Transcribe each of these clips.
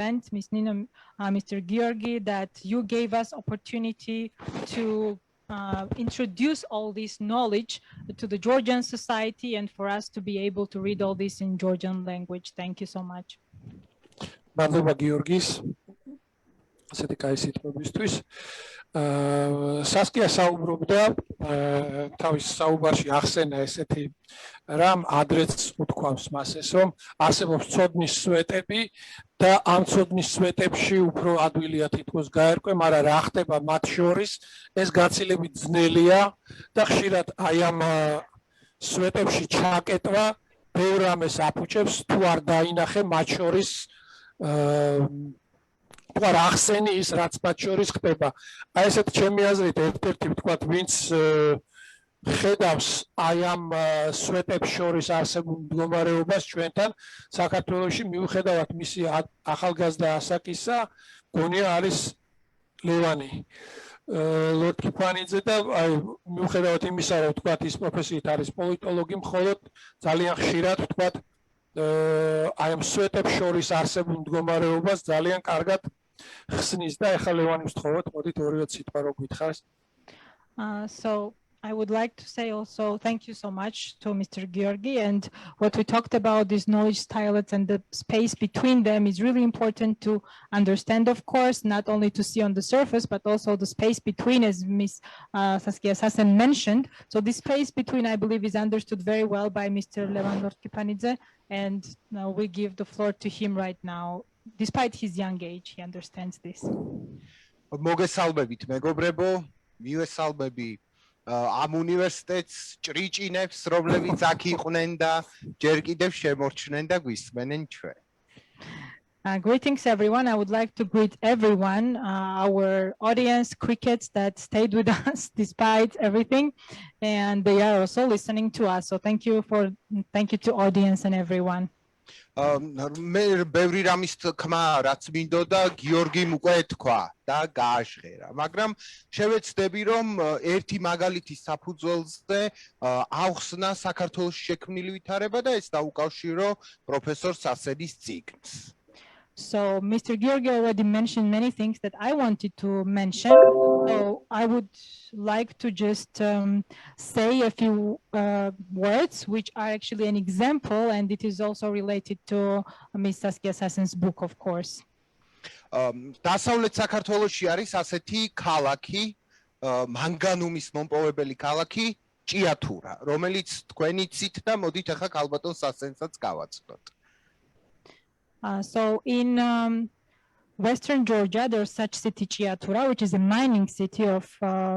Ms. Nina, Mr. Georgi, that you gave us opportunity to introduce all this knowledge to the Georgian society and for us to be able to read all this in Georgian language. Thank you so much. მადლობა გიორგის ასეთი კაი სიტყვებისთვის. სასკია საუბრობდა თავის საუბარში ახსენა ესეთი რამ ადრეც უთქვამს მას ეს რომ არსებობს ცოდნის სვეტები და ამ ცოდნის სვეტებში უფრო ადვილია თითქოს გაერკვე, მაგრამ რა ხდება მათ შორის ეს გაცილებით ძნელია და ხშირად აი ამ სვეტებში ჩაკეტვა ბევრ რამეს აფუჭებს თუ არ დაინახე მათ შორის თუ არ ახსენი ის რაც მათ შორის ხდება. აი ესეთ ჩემი აზრით ერთ-ერთი ვთქვათ ვინც ხედავს აი ამ სვეტებს შორის არსებულ მდგომარეობას ჩვენთან საქართველოში მიუხედავად მისი ახალგაზრდა ასაკისა გონია არის ლევანი ლორtkiphanidze და აი მიუხედავად იმისა რომ ვთქვათ ის პროფესიით არის პოლიტოლოგი მხოლოდ ძალიან ხშირად ვთქვათ აი ამ სვეტებს შორის არსებულ მდგომარეობას ძალიან კარგად ხსნის და ეხლა ლევანის ვთხოვოთ, მოდით ორივე სიტყვა რო გითხარს. So I would like to say also thank you so much to Mr. Georgi, and what we talked about, these knowledge stylettes and the space between them is really important to understand, of course, not only to see on the surface, but also the space between, as Ms. Saskia Sassen mentioned. So this space between, I believe, is understood very well by Mr. Levan Lortkiphanidze, and now we give the floor to him right now. Despite his young age, he understands this. მოგესალმებით მეგობრებო, მივესალმები ამ უნივერსიტეტს ჭრიჭინებს, რომლებიც აქ იყვნენ და ჯერ კიდევ შემორჩნენ და გვისმენენ ჩვენ. Greetings everyone. I would like to greet everyone, our audience, crickets that stayed with us despite everything, and they are also listening to us. So thank you to audience and everyone. მე ბევრი რამის თქმა რაც მინდოდა გიორგიმ უკვე თქვა და გააშღერა, მაგრამ შევეცდები რომ ერთი მაგალითის საფუძველზე ავხსნა საქართველოს შექმნილი ვითარება და ეს დაუკავშირო პროფესორ სასენის წიგნს. So Mr. Georgi already mentioned many things that I wanted to mention. So I would like to just say a few words, which are actually an example, and it is also related to Ms. Saskia Sassen's book, of course. დასავლეთ საქართველოში არის ასეთი ქალაქი, მანგანუმის მომპოვებელი ქალაქი, ჭიათურა, რომელიც თქვენი ცით და მოდით ახლა ქალბატონ სასენსაც გავაცნოთ. So in Western Georgia, there's such city Chiatura, which is a mining city of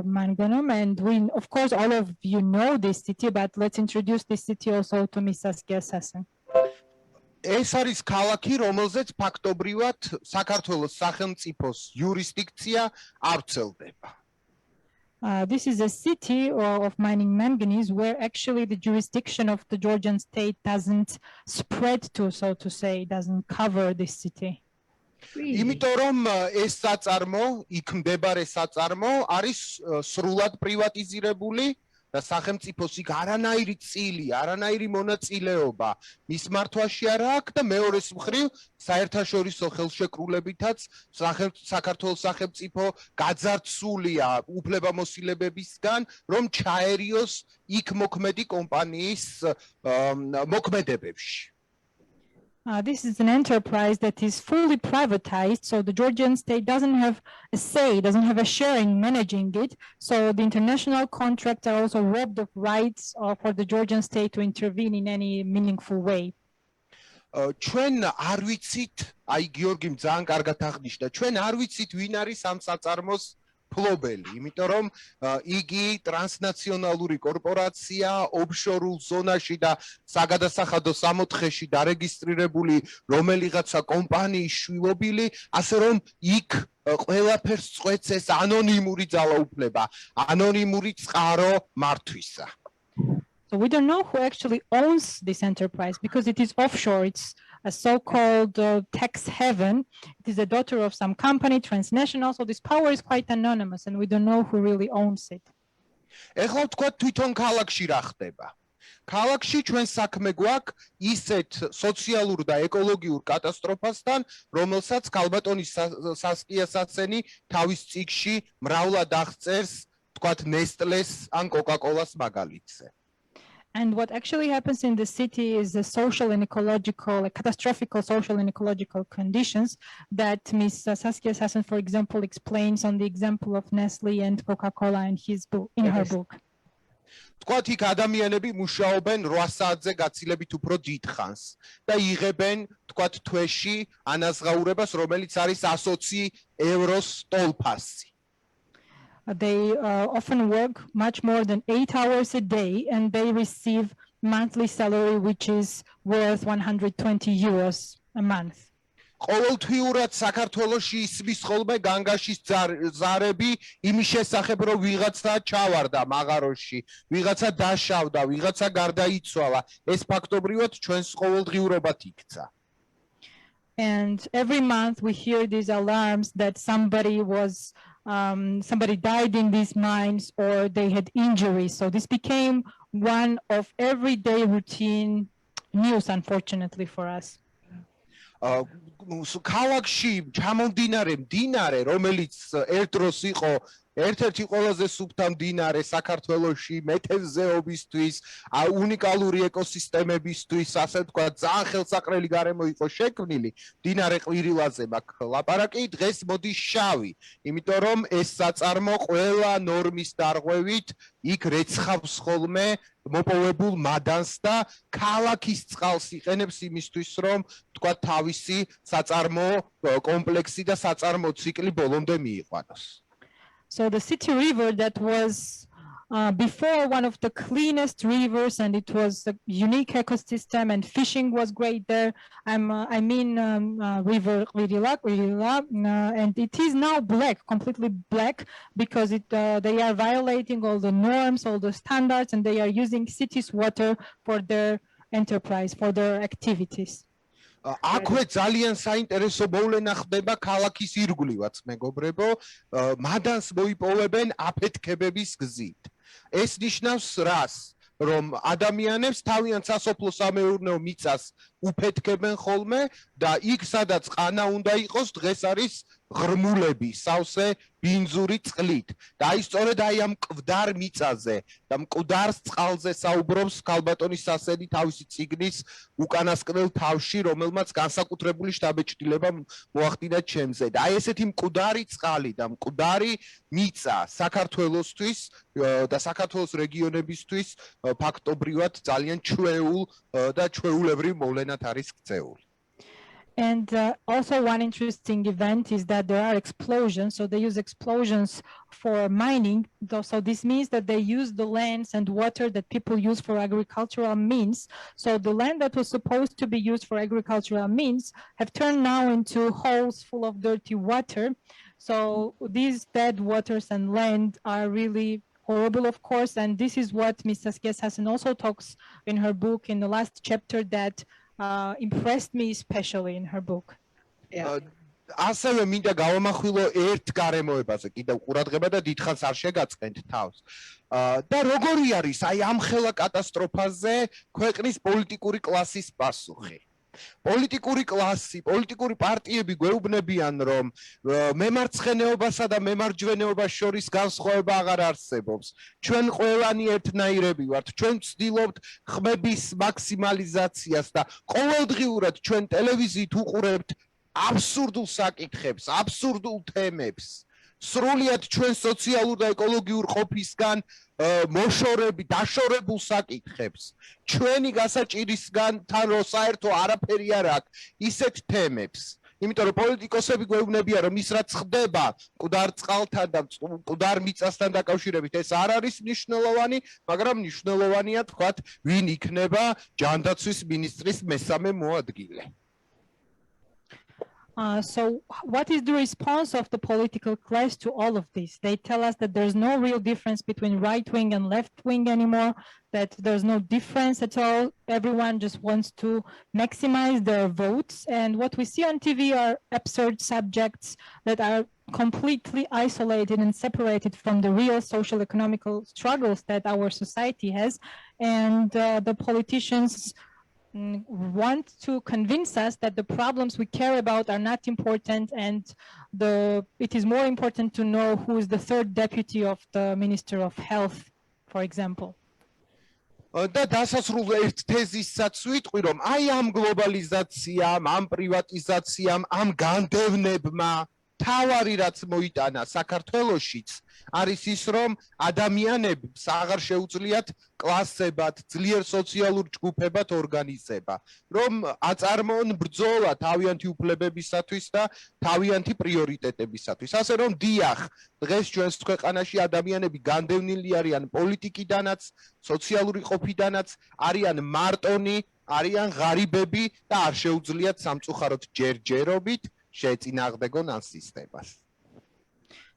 manganum, and we, of course, all of you know this city, but let's introduce this city also to Ms. Saskia Sassen. ეს არის ქალაქი, რომელზეც ფაქტობრივად საქართველოს სახელმწიფოს იურისდიქცია არ ვრცელდება. This is a city of mining manganese where actually the jurisdiction of the Georgian state doesn't spread to, so to say, doesn't cover this city. იმიტომ რომ ეს საწარმო, იქ მდებარე საწარმო არის სრულად პრივატიზირებული და სახელმწიფოს იქ არანაირი წილი, არანაირი მონაწილეობა მის მართვაში არ აქვს და მეორეს მხრივ საერთაშორისო ხელშეკრულებითაც საქართველოს სახელმწიფო გაძარცულია უფლებამოსილებებისგან, რომ ჩაერიოს იქ მოქმედი კომპანიის მოქმედებებში. This is an enterprise that is fully privatized, so the Georgian state doesn't have a say, doesn't have a share in managing it. So the international contracts are also robbed of rights for the Georgian state to intervene in any meaningful way. ჩვენ არ ვიცით, აი გიორგიმ ძალიან კარგად აღნიშნა, ჩვენ არ ვიცით ვინ არის ამ საწარმოს ფლობელი, იმიტომ რომ იგი ტრანსნაციონალური კორპორაცია, ოფშორულ ზონაში და საგადასახადო სამოთხეში დარეგისტრირებული რომელიღაცა კომპანიის შვილობილი, ასე რომ იქ ყველაფერს წვეთს ეს ანონიმური ძალაუფლება, ანონიმური წყარო მართვისა. So we don't know who actually owns this enterprise because it is offshore. It's a so-called tax haven. It is a daughter of some company, transnational. So this power is quite anonymous, and we don't know who really owns it. ეხლა ვთქვათ თვითონ ქალაქში რა ხდება. ქალაქში ჩვენ საქმე გვაქვს ისეთ სოციალურ და ეკოლოგიურ კატასტროფასთან, რომელსაც ქალბატონი სასკია სასენი თავის წიგნში მრავლად აღწერს, თქვათ ნესტლეს ან კოკა-კოლას მაგალითზე. And what actually happens in the city is the social and ecological, like catastrophic social and ecological conditions that Ms. Saskia Sassen, for example, explains on the example of Nestle and Coca-Cola in her book. თქვათ იქ ადამიანები მუშაობენ 8 საათზე გაცილებით უფრო დიდ ხანს და იღებენ თქვათ თვეში ანაზღაურებას, რომელიც არის 120 ევროს ტოლფასი. They often work much more than 8 hours a day and they receive monthly salary which is worth 120 euros a month. ყოველთვიურად საქართველოში ისმის ხოლმე განგაშის ზარები იმის შესახებ, რომ ვიღაცა ჩავარდა მაღაროში, ვიღაცა დაშავდა, ვიღაცა გარდაიცვალა. ეს ფაქტობრივად ჩვენს ყოველდღიურობად იქცა. And every month we hear these alarms that somebody died in these mines or they had injuries. So this became one of everyday routine news, unfortunately for us. ქალაქში ჩამომდინარე მდინარე, რომელიც ერთ დროს იყო ერთ-ერთი ყველაზე სუფთა მდინარე საქართველოში მეთევზეობისთვის, უნიკალური ეკოსისტემებისთვის, ასე ვთქვათ, ძალიან ხელსაყრელი გარემო იყო შექმნილი. მდინარე ყვირილაზე მაქვს ლაპარაკი, დღეს მოდის შავი, იმიტომ რომ ეს საწარმო ყველა ნორმის დარღვევით იქ რეცხავს ხოლმე მოპოვებულ მადანს და ქალაქის წყალს იყენებს იმისთვის, რომ თქვა თავისი საწარმო კომპლექსი და საწარმო ციკლი ბოლომდე მიიყვანოს. So the city river that was before one of the cleanest rivers, and it was a unique ecosystem and fishing was great there. I mean river Ririla, and it is now black, completely black, because they are violating all the norms, all the standards, and they are using city's water for their enterprise, for their activities. აქვე ძალიან საინტერესო მოვლენა ხდება ქალაქის ირგვლივაც, მეგობრებო, მადანს მოიპოვებენ აფეთქებების გზით. ეს ნიშნავს რას? რომ ადამიანებს თავიანთ სასოფლო-სამეურნეო მიწას უფეთქებენ ხოლმე და იქ სადაც ყანა უნდა იყოს, დღეს არის ღრმულები, სავსე ბინძური წყლით. და აი სწორედ აი ამ მკვდარ მიწაზე და მკვდარ წყალზე საუბრობს ქალბატონი სასენი თავისი წიგნის უკანასკნელ თავში, რომელმაც განსაკუთრებული შთაბეჭდილება მოახდინა ჩემზე. და აი ესეთი მკვდარი წყალი და მკვდარი მიწა საქართველოსთვის და საქართველოს რეგიონებისთვის ფაქტობრივად ძალიან ჩვეულ და ჩვეულებრივ მოვლენად არის ქცეული. And also one interesting event is that there are explosions. So they use explosions for mining. So this means that they use the lands and water that people use for agricultural means. So the land that was supposed to be used for agricultural means have turned now into holes full of dirty water. So these dead waters and land are really horrible, of course. And this is what Ms. Saskia Sassen also talks in her book in the last chapter that impressed me especially in her book. ასევე მინდა გავამახვილო ერთ გარემოებაზე, კიდევ ყურადღება და დიდხანს არ შეგაწყენთ თავს. და როგორი არის აი ამ ხელა კატასტროფაზე ქვეყნის პოლიტიკური კლასის პასუხი? პოლიტიკური კლასი, პოლიტიკური პარტიები გვეუბნებიან, რომ მემარცხენეობასა და მემარჯვენეობას შორის განსხვავება აღარ არსებობს. ჩვენ ყველანი ერთნაირები ვართ, ჩვენ ვცდილობთ ხმების მაქსიმალიზაციას და ყოველდღიურად ჩვენ ტელევიზიით უყურებთ აბსურდულ საკითხებს, აბსურდულ თემებს. სრულიად ჩვენ სოციალურ და ეკოლოგიურ ყოფისგან მოშორები, დაშორებულ საკითხებს. ჩვენი გასაჭირისგან თან რო საერთო არაფერი არ აქვს ისეთ თემებს. იმიტომ რომ პოლიტიკოსები გვეუბნებიან, რომ ის რაც ხდება მკვდარ წყალთან და მკვდარ მიწასთან დაკავშირებით, ეს არ არის მნიშვნელოვანი, მაგრამ მნიშვნელოვანია თქვათ, ვინ იქნება ჯანდაცვის მინისტრის მესამე მოადგილე. So what is the response of the political class to all of this? They tell us that there's no real difference between right wing and left wing anymore, that there's no difference at all. Everyone just wants to maximize their votes. And what we see on TV are absurd subjects that are completely isolated and separated from the real social economical struggles that our society has. And the politicians want to convince us that the problems we care about are not important, and it is more important to know who is the third deputy of the Minister of Health, for example. და დასასრულ ერთ თეზისაც ვიტყვი, რომ აი ამ გლობალიზაციამ, ამ პრივატიზაციამ, ამ განდევნებმა თავარი რაც მოიტანა საქართველოშიც არის ის, რომ ადამიანებს აღარ შეუძლიათ კლასებად, ძლიერ სოციალურ ჯგუფებად ორგანიზება, რომ აწარმოონ ბრძოლა თავიანთი უფლებებისათვის და თავიანთი პრიორიტეტებისათვის. ასე რომ დიახ, დღეს ჩვენს ქვეყანაში ადამიანები განდევნილი არიან პოლიტიკიდანაც, სოციალური ყოფიდანაც, არიან მარტონი, არიან ღარიბები და არ შეუძლიათ სამწუხაროდ ჯერჯერობით შეეწინააღმდეგონ ამ სისტემას.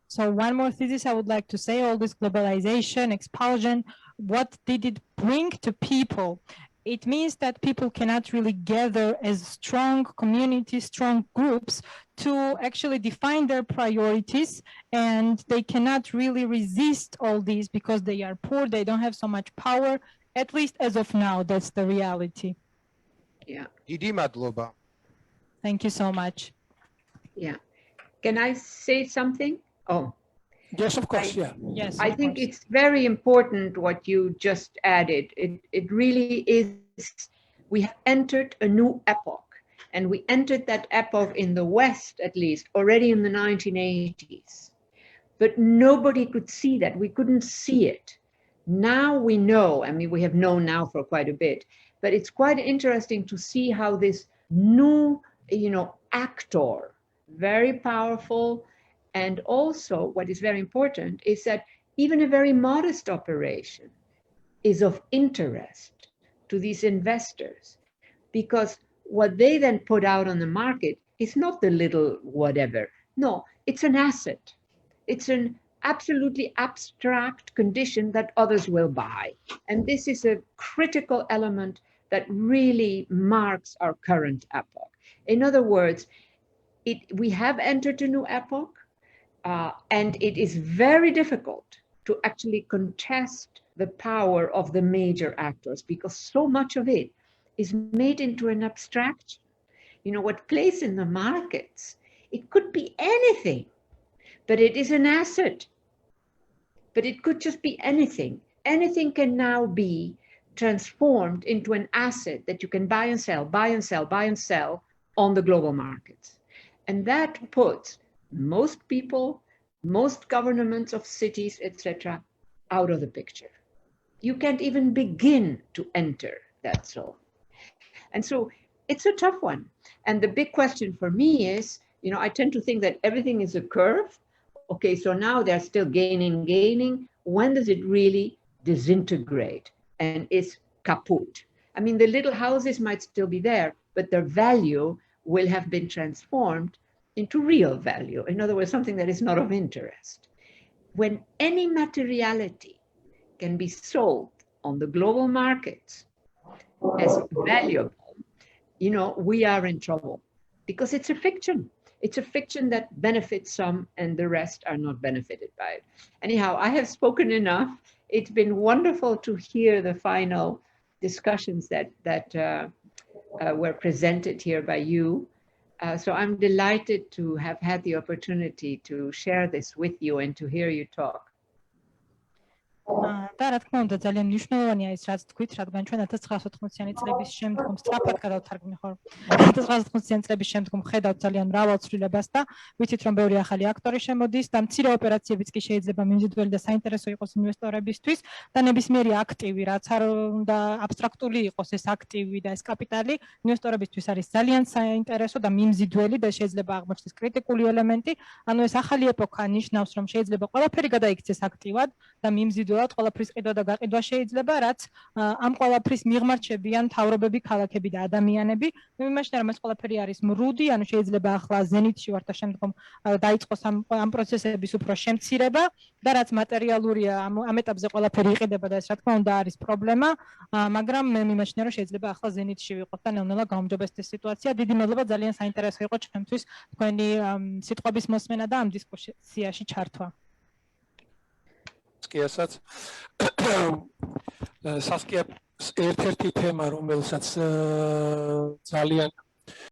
So one more thesis I would like to say, all this globalization, expulsion, what did it bring to people? It means that people cannot really gather as strong communities, strong groups to actually define their priorities, and they cannot really resist all these because they are poor, they don't have so much power, at least as of now, that's the reality. Yeah. დიდი მადლობა. Thank you so much. Yeah. Can I say something? Oh. Yes, of course, yeah. Yes, I think it's very important what you just added. It really is. We have entered a new epoch, and we entered that epoch in the West, at least, already in the 1980s. But nobody could see that. We couldn't see it. Now we know, I mean, we have known now for quite a bit, but it's quite interesting to see how this new, actor, very powerful. And also what is very important is that even a very modest operation is of interest to these investors, because what they then put out on the market is not the little whatever. No, it's an asset. It's an absolutely abstract condition that others will buy. And this is a critical element that really marks our current epoch. In other words, we have entered a new epoch. And it is very difficult to actually contest the power of the major actors, because so much of it is made into an abstraction. What plays in the markets, it could be anything, but it is an asset. But it could just be anything. Anything can now be transformed into an asset that you can buy and sell, buy and sell, buy and sell on the global markets. And that puts most people, most governments of cities, etc., out of the picture. You can't even begin to enter that zone. And so it's a tough one. And the big question for me is, I tend to think that everything is a curve. Okay, so now they're still gaining. When does it really disintegrate and is kaput? I mean, the little houses might still be there, but their value will have been transformed into real value. In other words, something that is not of interest. When any materiality can be sold on the global markets as valuable, we are in trouble, because it's a fiction. It's a fiction that benefits some and the rest are not benefited by it. Anyhow, I have spoken enough. It's been wonderful to hear the final discussions that were presented here by you. So I'm delighted to have had the opportunity to share this with you and to hear you talk. და რა თქმა უნდა ძალიან მნიშვნელოვანია ის რაც თქვით, რადგან ჩვენ 1980-იანი წლების შემდგომ სწრაფად გადავთარგმნი ხო 1980-იანი წლების შემდგომ ხედავთ ძალიან მრავალ ცვლილებას და ვიცით რომ ბევრი ახალი აქტორი შემოდის და მცირე ოპერაციებიც კი შეიძლება მიმზიდველი და საინტერესო იყოს ინვესტორებისთვის და ნებისმიერი აქტივი, რაც არ უნდა აბსტრაქტული იყოს, ეს აქტივი და ეს კაპიტალი ინვესტორებისთვის არის ძალიან საინტერესო და მიმზიდველი და შეიძლება აღმოჩნდეს კრიტიკული ელემენტი. ანუ ეს ახალი ეპოქა ნიშნავს რომ შეიძლება ყველაფერი გადაიქცეს აქტივად და მიმზიდველი ნამდვილად ყველაფრის ყიდვა და გაყიდვა შეიძლება, რაც ამ ყველაფრის მიღმართ-შებიან მთავრობები, ქალაქები და ადამიანები. იმაშინე რომ ეს ყველაფერი არის მრუდი, ანუ შეიძლება ახლა ზენიტში ვართ და შემდგომ დაიწყოს ამ პროცესების უფრო შემცირება და რაც მატერიალურია, ამ ეტაპზე ყველაფერი იყიდება და ეს რა თქმა უნდა არის პრობლემა, მაგრამ მე მიმაჩნია რომ შეიძლება ახლა ზენიტში ვიყოთ და ნელ-ნელა გაუმჯობესდეს სიტუაცია. დიდი მადლობა, ძალიან საინტერესო იყო ჩემთვის თქვენი სიტყვების მოსმენა და ამ დისკუსიაში ჩართვა. Saskiaსაც Saskia ერთ-ერთი თემა, რომელსაც ძალიან